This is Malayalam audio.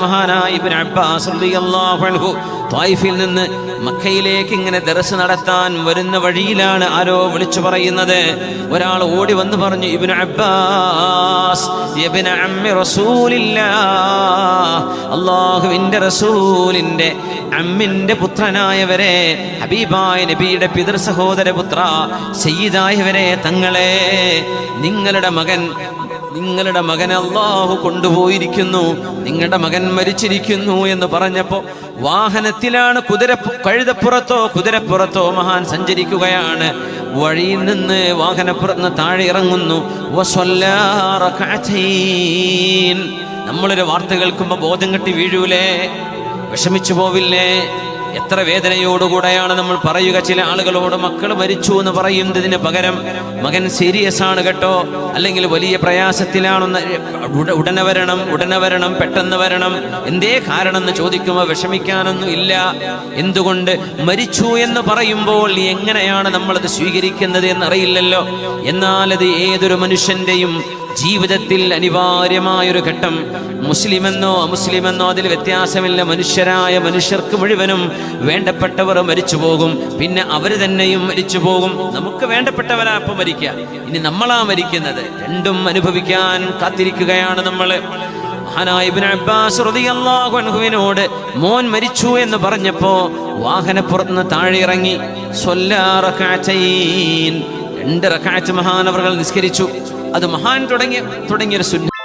മഹാനായ ഇബ്നു അബ്ബാസ് റളിയല്ലാഹു അൻഹു ത്വായിഫിൽ നിന്ന് മക്കയിലേക്ക് ഇങ്ങനെ ദർസ് നടത്താൻ വരുന്ന വഴിയിലാണ് ആരോ വിളിച്ചു പറയുന്നത്. ഒരാൾ ഓടി വന്ന് പറഞ്ഞു, ഇബ്നു അബ്ബാസ് ഇബ്നു അമ്മി റസൂലില്ലാഹ്, അല്ലാഹുവിൻ്റെ റസൂലിൻ്റെ അമ്മിൻ്റെ പുത്രനായവരെ, ഹബീബായ നബിയുടെ പിതൃ സഹോദര പുത്ര, സയ്യിദായവരെ, തങ്ങളെ, നിങ്ങളുടെ മകൻ അല്ലാഹു കൊണ്ടുപോയിരിക്കുന്നു, നിങ്ങളുടെ മകൻ മരിച്ചിരിക്കുന്നു എന്ന് പറഞ്ഞപ്പോൾ വാഹനത്തിലാണ്, കഴുതപ്പുറത്തോ കുതിരപ്പുറത്തോ മഹാൻ സഞ്ചരിക്കുകയാണ്. വഴിയിൽ നിന്ന് വാഹനപ്പുറത്ത് താഴെ ഇറങ്ങുന്നു. നമ്മളൊരു വാർത്ത കേൾക്കുമ്പോൾ ബോധം കെട്ടി വീഴൂലേ? വിഷമിച്ചു പോവില്ലേ? എത്ര വേദനയോടുകൂടെയാണ് നമ്മൾ പറയുക ചില ആളുകളോട്, മക്കൾ മരിച്ചു എന്ന് പറയുന്നതിന് പകരം മകൻ സീരിയസ് ആണ് കേട്ടോ, അല്ലെങ്കിൽ വലിയ പ്രയാസത്തിലാണെന്ന്, ഉടനെ വരണം, പെട്ടെന്ന് വരണം, എന്തേ കാരണം എന്ന് ചോദിക്കുമ്പോൾ വിഷമിക്കാനൊന്നും ഇല്ല. എന്തുകൊണ്ട്? മരിച്ചു എന്ന് പറയുമ്പോൾ എങ്ങനെയാണ് നമ്മളത് സ്വീകരിക്കുന്നത് എന്നറിയില്ലല്ലോ. എന്നാൽ അത് ഏതൊരു മനുഷ്യന്റെയും ജീവിതത്തിൽ അനിവാര്യമായൊരു ഘട്ടം. മുസ്ലിമെന്നോ അമുസ്ലിമെന്നോ അതിൽ വ്യത്യാസമില്ല. മനുഷ്യർക്ക് മുഴുവനും വേണ്ടപ്പെട്ടവർ മരിച്ചു പോകും, പിന്നെ അവർ തന്നെയും മരിച്ചു പോകും. നമുക്ക് വേണ്ടപ്പെട്ടവരാ അപ്പം മരിക്കുക, ഇനി നമ്മളാ മരിക്കുന്നത്. രണ്ടും അനുഭവിക്കാൻ കാത്തിരിക്കുകയാണ് നമ്മൾ. മഹാനായ ഇബ്നു അബ്ബാസ് റളിയല്ലാഹു അൻഹുവിനോട് മോൻ മരിച്ചു എന്ന് പറഞ്ഞപ്പോ വാഹനപ്പുറത്തുനിന്ന് താഴെ ഇറങ്ങി 2 റക്അത്ത് മഹാനവറുകൾ നിസ്കരിച്ചു. അത് മഹാൻ തുടങ്ങിയൊരു സുന്നത്ത്.